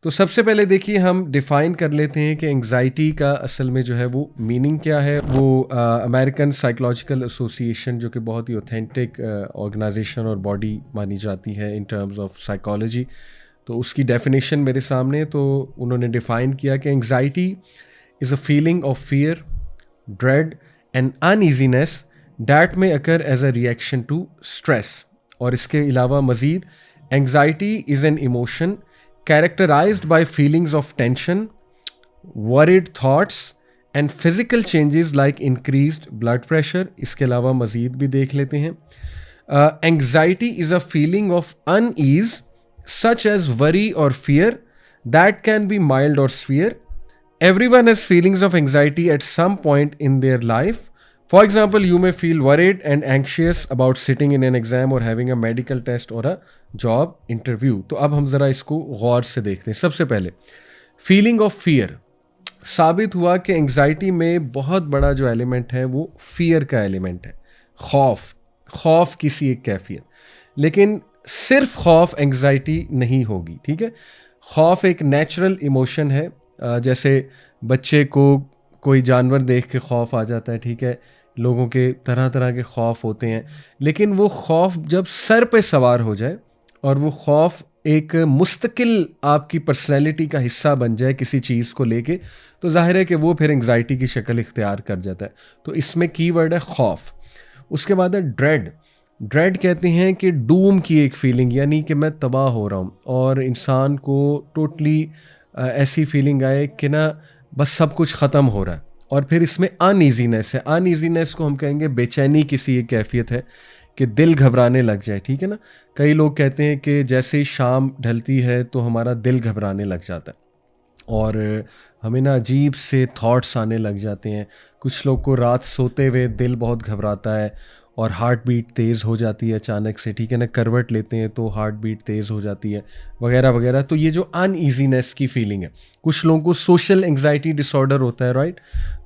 तो सबसे पहले देखिए हम डिफ़ाइन कर लेते हैं कि एंग्ज़ायटी का असल में जो है वो मीनिंग क्या है। वो अमेरिकन साइकोलॉजिकल एसोसिएशन जो कि बहुत ही ऑथेंटिक ऑर्गेनाइजेशन और बॉडी मानी जाती है इन टर्म्स ऑफ साइकोलॉजी, तो उसकी डेफिनेशन मेरे सामने है। तो उन्होंने डिफ़ाइन किया कि anxiety is a feeling of fear, dread and uneasiness that may occur as a reaction to stress. और इसके अलावा मज़ीद, anxiety is an emotion characterized by feelings of tension, worried thoughts and physical changes like increased blood pressure। इसके अलावा मज़ीद भी देख लेते हैं। Anxiety is a feeling of unease such as worry or fear that can be mild or severe. Everyone has feelings of anxiety at some point in their life. For example, you may feel worried and anxious about sitting in an exam or having a medical test or a job interview। तो अब हम ज़रा इसको गौर से देखते हैं। सबसे पहले फीलिंग ऑफ फियर, साबित हुआ कि एंग्जाइटी में बहुत बड़ा जो एलिमेंट है वो फियर का एलिमेंट है। खौफ, खौफ किसी एक कैफियत। लेकिन सिर्फ खौफ एंग्जाइटी नहीं होगी, ठीक है। खौफ एक नेचुरल इमोशन है। जैसे बच्चे को कोई जानवर देख के खौफ आ जाता है, ठीक है। लोगों के तरह तरह के खौफ होते हैं, लेकिन वो खौफ जब सर पे सवार हो जाए और वो खौफ एक मुस्तकिल आपकी पर्सनैलिटी का हिस्सा बन जाए किसी चीज़ को लेके, तो जाहिर है कि वो फिर एंग्जाइटी की शक्ल इख्तियार कर जाता है। तो इसमें कीवर्ड है खौफ। उसके बाद है ड्रेड। ड्रेड कहते हैं कि डूम की एक फीलिंग, यानी कि मैं तबाह हो रहा हूँ और इंसान को टोटली ऐसी फीलिंग आए कि ना बस सब कुछ ख़त्म हो रहा है। और फिर इसमें अनईजीनेस है। अनईजीनेस को हम कहेंगे बेचैनी किसी एक कैफियत है कि दिल घबराने लग जाए, ठीक है ना। कई लोग कहते हैं कि जैसे ही शाम ढलती है तो हमारा दिल घबराने लग जाता है और हमें ना अजीब से थॉट्स आने लग जाते हैं। कुछ लोग को रात सोते हुए दिल बहुत घबराता है और हार्ट बीट तेज़ हो जाती है अचानक से, ठीक है ना। करवट लेते हैं तो हार्ट बीट तेज़ हो जाती है, वगैरह वगैरह। तो ये जो अनईजीनेस की फीलिंग है, कुछ लोगों को सोशल एंग्जाइटी डिसऑर्डर होता है, राइट।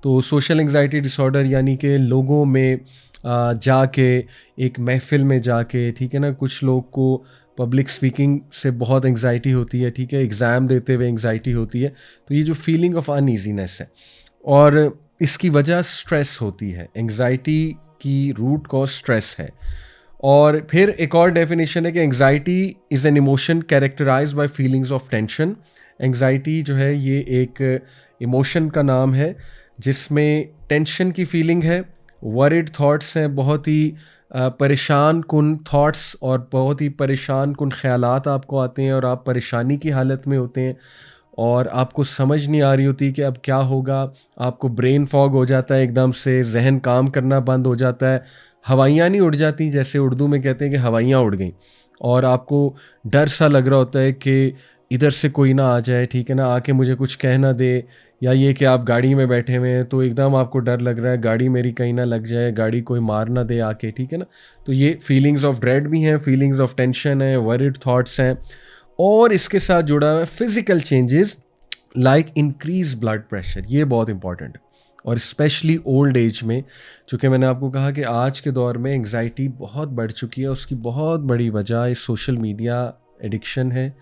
तो सोशल एंग्जाइटी डिसऑर्डर यानी कि लोगों में जाके, एक महफ़िल में जाके, ठीक है ना। कुछ लोग को पब्लिक स्पीकिंग से बहुत एंग्जाइटी होती है, ठीक है। एग्ज़ाम देते हुए एंग्जाइटी होती है। तो ये जो फीलिंग ऑफ अनईजीनेस है और इसकी वजह स्ट्रेस होती है। एंग्जाइटी की रूट कॉज स्ट्रेस है। और फिर एक और डेफिनेशन है कि anxiety is an emotion characterized by feelings of tension. Anxiety जो है ये एक इमोशन का नाम है जिसमें टेंशन की फीलिंग है, वरिड थॉट्स हैं, बहुत ही परेशान कुन थॉट्स और बहुत ही परेशान कुन ख़यालात आपको आते हैं और आप परेशानी की हालत में होते हैं और आपको समझ नहीं आ रही होती कि अब क्या होगा। आपको ब्रेन फॉग हो जाता है, एकदम से जहन काम करना बंद हो जाता है। हवाइयाँ नहीं उड़ जाती, जैसे उर्दू में कहते हैं कि हवाइयाँ उड़ गईं, और आपको डर सा लग रहा होता है कि इधर से कोई ना आ जाए, ठीक है ना, आके मुझे कुछ कह ना दे। या ये कि आप गाड़ी में बैठे हुए हैं तो एकदम आपको डर लग रहा है गाड़ी मेरी कहीं ना लग जाए, गाड़ी कोई मार ना दे आके, ठीक है ना। तो ये फीलिंग्स ऑफ ड्रेड भी हैं, फीलिंग्स ऑफ टेंशन है, वरिड थॉट्स हैं। और इसके साथ जुड़ा हुआ है physical changes like increase blood pressure. ये बहुत इंपॉर्टेंट है और स्पेशली ओल्ड एज में, चूँकि मैंने आपको कहा कि आज के दौर में एंग्जाइटी बहुत बढ़ चुकी है। उसकी बहुत बड़ी वजह इस सोशल मीडिया एडिक्शन है,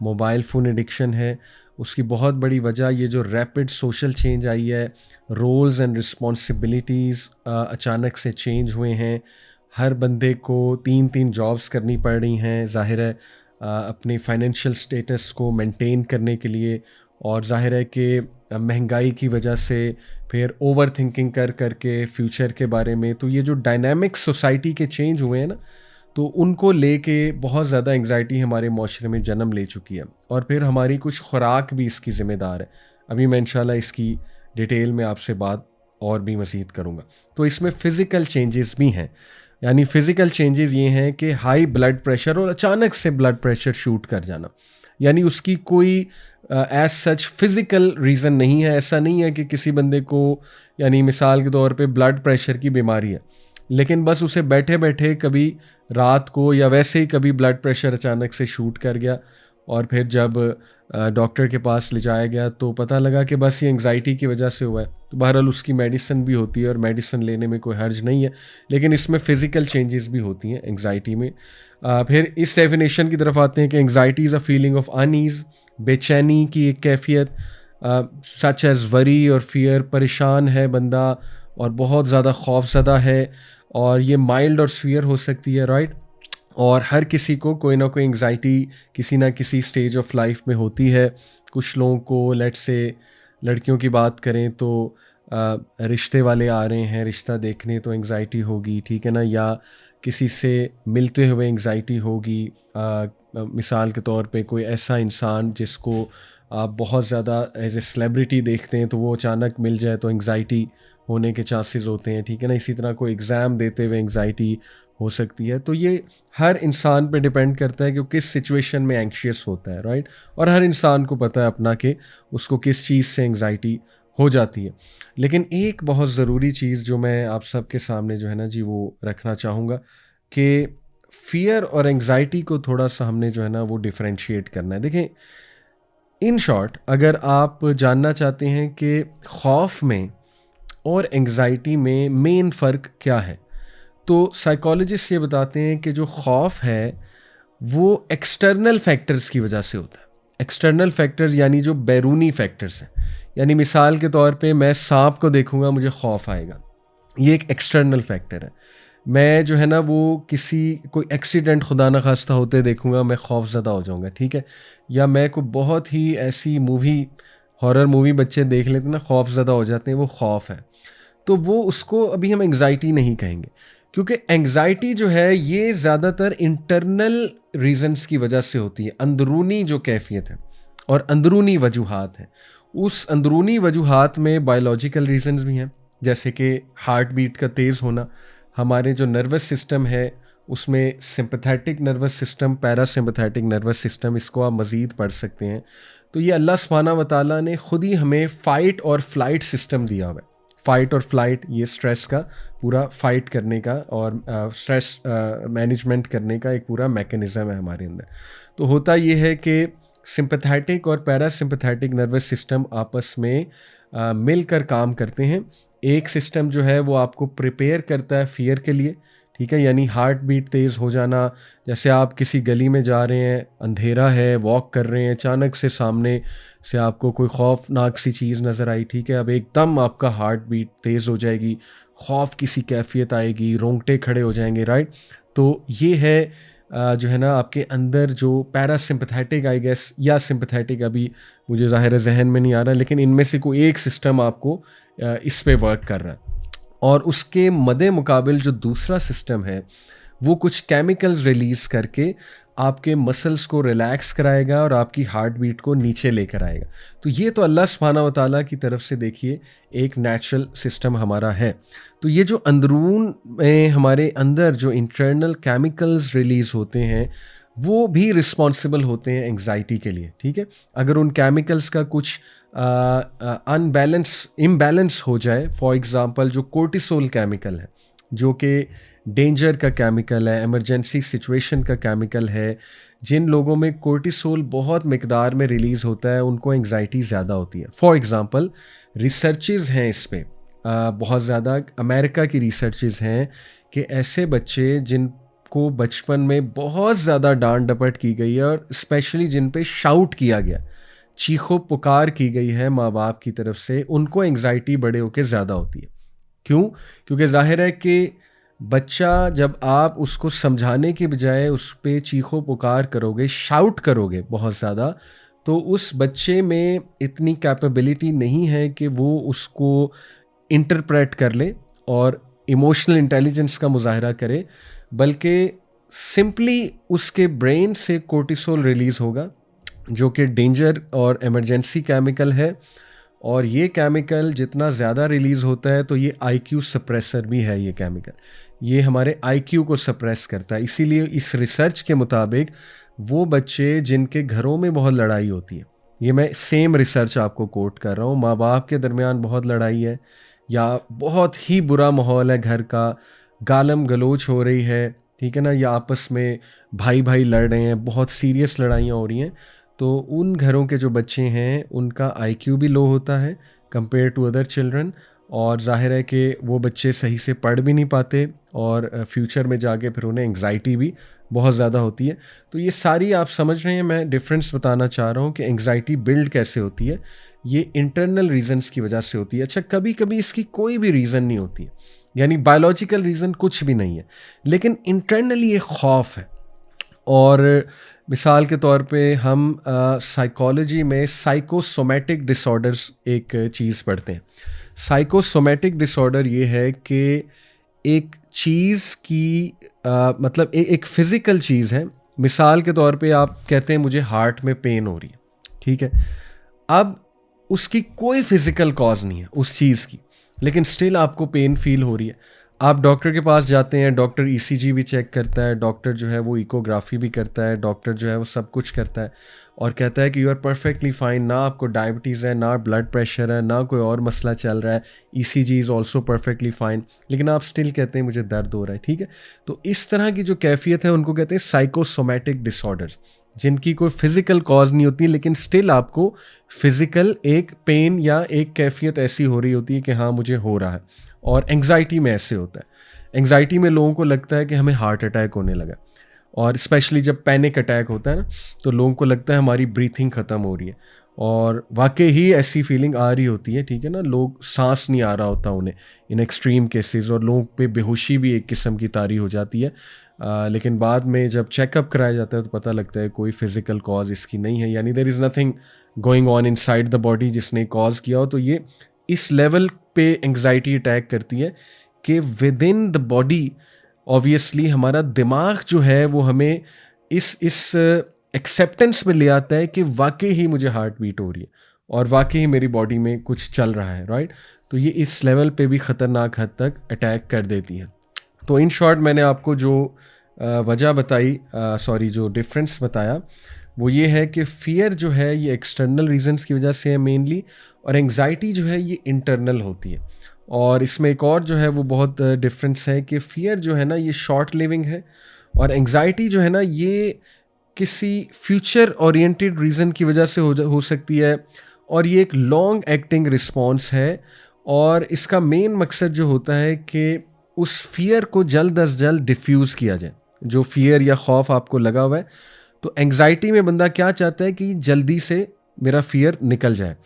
मोबाइल फ़ोन एडिक्शन है। उसकी बहुत बड़ी वजह ये जो रैपिड सोशल चेंज आई है, रोल्स एंड रिस्पॉन्सिबिलिटीज़ अचानक से चेंज हुए हैं। हर बंदे को 3-3 जॉब्स करनी पड़ रही हैं, ज़ाहिर है अपनी फाइनेंशियल स्टेटस को मेंटेन करने के लिए। और ज़ाहिर है कि महंगाई की वजह से फिर ओवर थिंकिंग कर के फ्यूचर के बारे में। तो ये जो डायनामिक्स सोसाइटी के चेंज हुए हैं ना, तो उनको लेके बहुत ज़्यादा एंग्जाइटी हमारे माशरे में जन्म ले चुकी है। और फिर हमारी कुछ खुराक भी इसकी ज़िम्मेदार है। अभी मैं इंशाल्लाह इसकी डिटेल में आपसे बात और भी मज़ीद करूँगा। तो इसमें फ़िज़िकल चेंजेस भी हैं, यानी फ़िज़िकल चेंजेस ये हैं कि हाई ब्लड प्रेशर और अचानक से ब्लड प्रेशर शूट कर जाना, यानी उसकी कोई एज सच फिज़िकल रीज़न नहीं है। ऐसा नहीं है कि किसी बंदे को, यानी मिसाल के तौर पे ब्लड प्रेशर की बीमारी है, लेकिन बस उसे बैठे बैठे कभी रात को या वैसे ही कभी ब्लड प्रेशर अचानक से शूट कर गया और फिर जब डॉक्टर के पास ले जाया गया तो पता लगा कि बस ये एंग्जाइटी की वजह से हुआ है। तो बहरहाल उसकी मेडिसिन भी होती है और मेडिसिन लेने में कोई हर्ज नहीं है, लेकिन इसमें फ़िज़िकल चेंजेस भी होती हैं एंग्जाइटी में। फिर इस डेफिनेशन की तरफ आते हैं कि anxiety is a feeling of unease बेचैनी की एक कैफियत, सच एज़ वरी और फियर, परेशान है बंदा और बहुत ज़्यादा खौफज़दा है, और ये माइल्ड और सीवियर हो सकती है, राइट? और हर किसी को कोई ना कोई एंग्जाइटी किसी ना किसी स्टेज ऑफ लाइफ में होती है। कुछ लोगों को, लेट्स से लड़कियों की बात करें तो रिश्ते वाले आ रहे हैं रिश्ता देखने तो एंग्जाइटी होगी, ठीक है ना, या किसी से मिलते हुए एंग्जाइटी होगी। मिसाल के तौर पे कोई ऐसा इंसान जिसको आप बहुत ज़्यादा एज ए सेलिब्रिटी देखते हैं तो वो अचानक मिल जाए तो एंग्जाइटी होने के चांसेस होते हैं, ठीक है ना। इसी तरह कोई एग्ज़ाम देते हुए एंग्जाइटी हो सकती है। तो ये हर इंसान पे डिपेंड करता है कि वो किस सिचुएशन में एंग्शियस होता है, राइट? और हर इंसान को पता है अपना कि उसको किस चीज़ से एंग्जाइटी हो जाती है। लेकिन एक बहुत ज़रूरी चीज़ जो मैं आप सबके सामने जो है ना जी वो रखना चाहूँगा कि फ़ियर और एंग्जाइटी को थोड़ा-सा हमने जो है ना वो डिफ़रेंशिएट करना है। देखें, इन शॉर्ट अगर आप जानना चाहते हैं कि खौफ में और एंग्जाइटी में मेन फ़र्क क्या है, तो साइकोलॉजिस्ट ये बताते हैं कि जो खौफ है वो एक्सटर्नल फैक्टर्स की वजह से होता है। एक्सटर्नल फैक्टर्स यानी जो बैरूनी फैक्टर्स हैं, यानी मिसाल के तौर पे मैं सांप को देखूंगा मुझे खौफ आएगा, ये एक एक्सटर्नल फैक्टर है। मैं जो है ना वो किसी कोई एक्सीडेंट खुदा न खास्ता होते देखूंगा मैं खौफ ज़दा हो जाऊंगा, ठीक है। या मैं को बहुत ही ऐसी मूवी, हॉरर मूवी बच्चे देख लेते हैं ना, खौफ ज़दा हो जाते हैं, वो खौफ है। तो वो उसको अभी हम एंग्जाइटी नहीं कहेंगे, क्योंकि एंग्जाइटी जो है ये ज़्यादातर इंटरनल रीजंस की वजह से होती है, अंदरूनी जो कैफियत है और अंदरूनी वजूहात हैं। उस अंदरूनी वजूहात में बायोलॉजिकल रीजंस भी हैं, जैसे कि हार्ट बीट का तेज़ होना, हमारे जो नर्वस सिस्टम है उसमें sympathetic nervous system, parasympathetic nervous system, इसको आप मज़ीद पढ़ सकते हैं। तो ये अल्लाह सुब्हाना व तआला ने ख़ुद ही हमें फ़ाइट और फ्लाइट सिस्टम दिया हुआ है। फ़ाइट और फ्लाइट, ये स्ट्रेस का पूरा फ़ाइट करने का और स्ट्रेस मैनेजमेंट करने का एक पूरा मैकेनिज़्म है हमारे अंदर। तो होता ये है कि सिंपैथेटिक और पैरासिम्पैथेटिक नर्वस सिस्टम आपस में मिलकर काम करते हैं। एक सिस्टम जो है वो आपको प्रिपेयर करता है फ़ियर के लिए, ठीक है, यानी हार्ट बीट तेज़ हो जाना। जैसे आप किसी गली में जा रहे हैं, अंधेरा है, वॉक कर रहे हैं, अचानक से सामने से आपको कोई खौफनाक सी चीज़ नज़र आई, ठीक है, अब एकदम आपका हार्ट बीट तेज़ हो जाएगी, खौफ की सी कैफियत आएगी, रोंगटे खड़े हो जाएंगे, राइट? तो ये है जो है ना आपके अंदर जो पैरासिम्पैथेटिक आई गेस या सिंपैथेटिक, अभी मुझे ज़ाहिर है जहन में नहीं आ रहा, लेकिन इनमें से कोई एक सिस्टम आपको इस पे वर्क कर रहा है। और उसके मद्दे मुकाबिल जो दूसरा सिस्टम है वो कुछ केमिकल्स रिलीज़ करके आपके मसल्स को रिलैक्स कराएगा और आपकी हार्ट बीट को नीचे लेकर आएगा। तो ये तो अल्लाह सुब्हाना व तआला की तरफ से देखिए एक नेचुरल सिस्टम हमारा है। तो ये जो अंदरून में हमारे अंदर जो इंटरनल केमिकल्स रिलीज़ होते हैं वो भी रिस्पॉन्सिबल होते हैं एंग्जाइटी के लिए, ठीक है। अगर उन केमिकल्स का कुछ इम्बैलेंस हो जाए, फॉर एग्ज़ाम्पल जो कोर्टिसोल केमिकल है जो कि डेंजर का केमिकल है, इमरजेंसी सिचुएशन का केमिकल है, जिन लोगों में कोर्टिसोल बहुत मिकदार में रिलीज़ होता है उनको एंग्जाइटी ज़्यादा होती है। फॉर एग्ज़ाम्पल रिसर्चेज़ हैं इस पे, बहुत ज़्यादा अमेरिका की रिसर्चेज़ हैं कि ऐसे बच्चे जिनको बचपन में बहुत ज़्यादा डांट डपट की गई है और स्पेशली जिन पे शाउट किया गया, चीखो पुकार की गई है माँ बाप की तरफ से, उनको एंग्जाइटी बड़े होकर ज़्यादा होती है। क्यों? क्योंकि ज़ाहिर है कि बच्चा जब आप उसको समझाने के बजाय उस पे चीखो पुकार करोगे, शाउट करोगे बहुत ज़्यादा, तो उस बच्चे में इतनी कैपेबिलिटी नहीं है कि वो उसको इंटरप्रेट कर ले और इमोशनल इंटेलिजेंस का मुज़ाहरा करे, बल्कि सिंपली उसके ब्रेन से कोर्टिसोल रिलीज़ होगा जो कि डेंजर और इमरजेंसी केमिकल है। और ये केमिकल जितना ज़्यादा रिलीज़ होता है तो ये आईक्यू सप्रेसर भी है। ये केमिकल ये हमारे आईक्यू को सप्रेस करता है। इसीलिए इस रिसर्च के मुताबिक वो बच्चे जिनके घरों में बहुत लड़ाई होती है, ये मैं सेम रिसर्च आपको कोट कर रहा हूँ, माँ बाप के दरमियान बहुत लड़ाई है या बहुत ही बुरा माहौल है घर का, गालम गलोच हो रही है, ठीक है ना, या आपस में भाई भाई लड़ रहे हैं, बहुत सीरियस लड़ाइयाँ हो रही हैं, तो उन घरों के जो बच्चे हैं उनका आईक्यू भी लो होता है कंपेयर टू अदर चिल्ड्रन, और जाहिर है कि वो बच्चे सही से पढ़ भी नहीं पाते और फ्यूचर में जाके फिर उन्हें एंग्जाइटी भी बहुत ज़्यादा होती है। तो ये सारी आप समझ रहे हैं, मैं डिफरेंस बताना चाह रहा हूँ कि एंग्जाइटी बिल्ड कैसे होती है। ये इंटरनल रीजंस की वजह से होती है। अच्छा, कभी कभी इसकी कोई भी रीज़न नहीं होती है, यानी बायोलॉजिकल रीज़न कुछ भी नहीं है, लेकिन इंटरनली एक खौफ है। और मिसाल के तौर पे हम साइकोलॉजी में साइकोसोमैटिक डिसऑर्डर्स एक चीज़ पढ़ते हैं। साइकोसोमैटिक डिसऑर्डर ये है कि एक चीज़ की मतलब एक फिज़िकल चीज़ है। मिसाल के तौर पे आप कहते हैं मुझे हार्ट में पेन हो रही है, ठीक है। अब उसकी कोई फिज़िकल कॉज़ नहीं है उस चीज़ की, लेकिन स्टिल आपको पेन फ़ील हो रही है। आप डॉक्टर के पास जाते हैं, डॉक्टर ईसीजी भी चेक करता है, डॉक्टर जो है वो इकोग्राफी भी करता है, डॉक्टर जो है वो सब कुछ करता है और कहता है कि यू आर परफेक्टली फाइन, ना आपको डायबिटीज़ है, ना ब्लड प्रेशर है, ना कोई और मसला चल रहा है, ECG is also perfectly fine, लेकिन आप स्टिल कहते हैं मुझे दर्द हो रहा है, ठीक है। तो इस तरह की जो कैफियत है उनको कहते हैं साइकोसोमैटिक डिसऑर्डर्स, जिनकी कोई फिज़िकल कॉज नहीं होती, लेकिन स्टिल आपको फिज़िकल एक पेन या एक कैफियत ऐसी हो रही होती है कि हाँ मुझे हो रहा है। और एंग्जाइटी में ऐसे होता है। एंग्जाइटी में लोगों को लगता है कि हमें हार्ट अटैक होने लगा, और स्पेशली जब पैनिक अटैक होता है ना, तो लोगों को लगता है हमारी ब्रीथिंग ख़त्म हो रही है, और वाकई ही ऐसी फीलिंग आ रही होती है, ठीक है ना। लोग सांस नहीं आ रहा होता उन्हें इन एक्सट्रीम केसेस, और लोगों पे बेहोशी भी एक किस्म की तारी हो जाती है। लेकिन बाद में जब चेकअप कराया जाता है तो पता लगता है कोई फिज़िकल कॉज इसकी नहीं है, यानी there is nothing going on inside the body जिसने कॉज किया हो। तो ये इस लेवल पे एंग्जाइटी अटैक करती है कि with in the body obviously हमारा दिमाग जो है वो हमें इस एक्सेप्टेंस में ले आता है कि वाकई ही मुझे हार्ट बीट हो रही है और वाकई ही मेरी बॉडी में कुछ चल रहा है, राइट। तो ये इस लेवल पे भी ख़तरनाक हद तक अटैक कर देती है। तो इन शॉर्ट मैंने आपको जो वजह बताई, सॉरी जो डिफरेंस बताया, वो ये है कि फ़ियर जो है ये एक्सटर्नल रीजंस की वजह से है मेनली, और एंग्जाइटी जो है ये इंटरनल होती है। और इसमें एक और जो है वो बहुत डिफरेंस है कि फ़ियर जो है ना ये शॉर्ट लिविंग है, और एंग्जाइटी जो है ना ये किसी फ्यूचर ओरिएंटेड रीज़न की वजह से हो सकती है, और ये एक लॉन्ग एक्टिंग रिस्पॉन्स है। और इसका मेन मकसद जो होता है कि उस फ़ियर को जल्द अज जल्द डिफ्यूज़ किया जाए। जो फ़ियर या खौफ आपको लगा हुआ है, तो एंग्जाइटी में बंदा क्या चाहता है कि जल्दी से मेरा फ़ियर निकल जाए,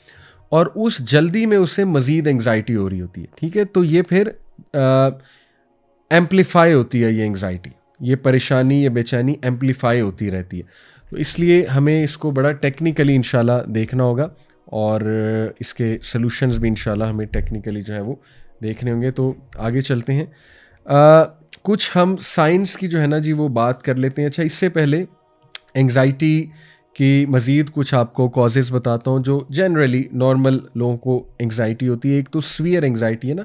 और उस जल्दी में उसे मज़ीद एंग्जाइटी हो रही होती है, ठीक है। तो ये फिर एम्पलीफाई होती है, ये एंग्जाइटी, ये परेशानी, ये बेचैनी एम्पलीफाई होती रहती है। तो इसलिए हमें इसको बड़ा टेक्निकली इंशाल्लाह देखना होगा, और इसके सॉल्यूशंस भी इंशाल्लाह हमें टेक्निकली जो है वो देखने होंगे। तो आगे चलते हैं। कुछ हम साइंस की जो है ना जी वो बात कर लेते हैं। अच्छा, इससे पहले एंग्जाइटी की मज़ीद कुछ आपको कॉजेज़ बताता हूँ जो जनरली नॉर्मल लोगों को एंग्जाइटी होती है। एक तो सीवियर एंग्जाइटी है ना,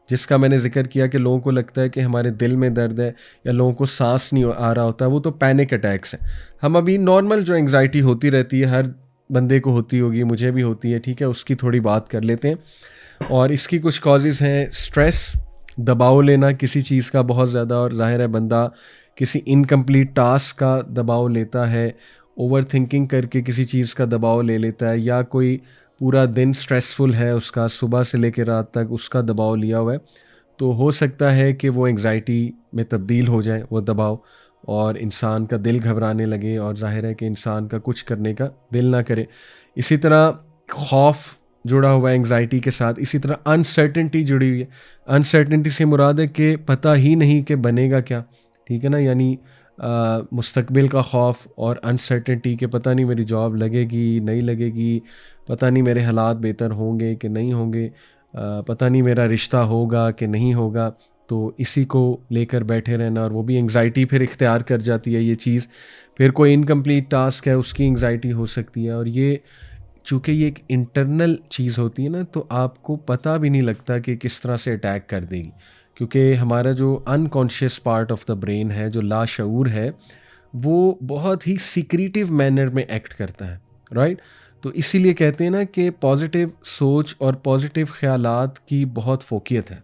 जिसका मैंने ज़िक्र किया कि लोगों को लगता है कि हमारे दिल में दर्द है, या लोगों को सांस नहीं आ रहा होता, वो तो पैनिक अटैक्स हैं। हम अभी नॉर्मल जो एंग्जाइटी होती रहती है, हर बंदे को होती होगी, मुझे भी होती है, ठीक है, उसकी थोड़ी बात कर लेते हैं। और इसकी कुछ कॉजेज़ हैं: स्ट्रेस, दबाव लेना किसी चीज़ का बहुत ज़्यादा, और ज़ाहिर है बंदा किसी इनकम्प्लीट टास्क का दबाव लेता है, ओवर थिंकिंग करके किसी चीज़ का दबाव ले लेता है, या कोई पूरा दिन स्ट्रेसफुल है उसका, सुबह से लेकर रात तक उसका दबाव लिया हुआ है, तो हो सकता है कि वो एंग्जाइटी में तब्दील हो जाए वो दबाव, और इंसान का दिल घबराने लगे, और ज़ाहिर है कि इंसान का कुछ करने का दिल ना करे। इसी तरह खौफ जुड़ा हुआ है एंग्जाइटी के साथ, इसी तरह अनसर्टेनिटी जुड़ी हुई है। अनसर्टेनिटी से मुराद है कि पता ही नहीं कि बनेगा क्या, ठीक है ना, यानी मुस्तकबिल का खौफ और अनसर्टेनिटी के पता नहीं मेरी जॉब लगेगी नहीं लगेगी, पता नहीं मेरे हालात बेहतर होंगे कि नहीं होंगे, पता नहीं मेरा रिश्ता होगा कि नहीं होगा। तो इसी को लेकर बैठे रहना, और वो भी एंग्जाइटी फिर इख्तियार कर जाती है ये चीज़। फिर कोई इनकम्प्लीट टास्क है उसकी एंग्जाइटी हो सकती है, और ये चूँकि ये एक इंटरनल चीज़ होती है ना, तो आपको पता भी नहीं लगता कि किस तरह से अटैक कर देगी, क्योंकि हमारा जो unconscious part of the brain है, जो लाशऊर है, वो बहुत ही सीक्रेटिव मैनर में एक्ट करता है, राइट। तो इसीलिए कहते हैं ना कि पॉजिटिव सोच और पॉजिटिव ख्यालात की बहुत फोकियत है।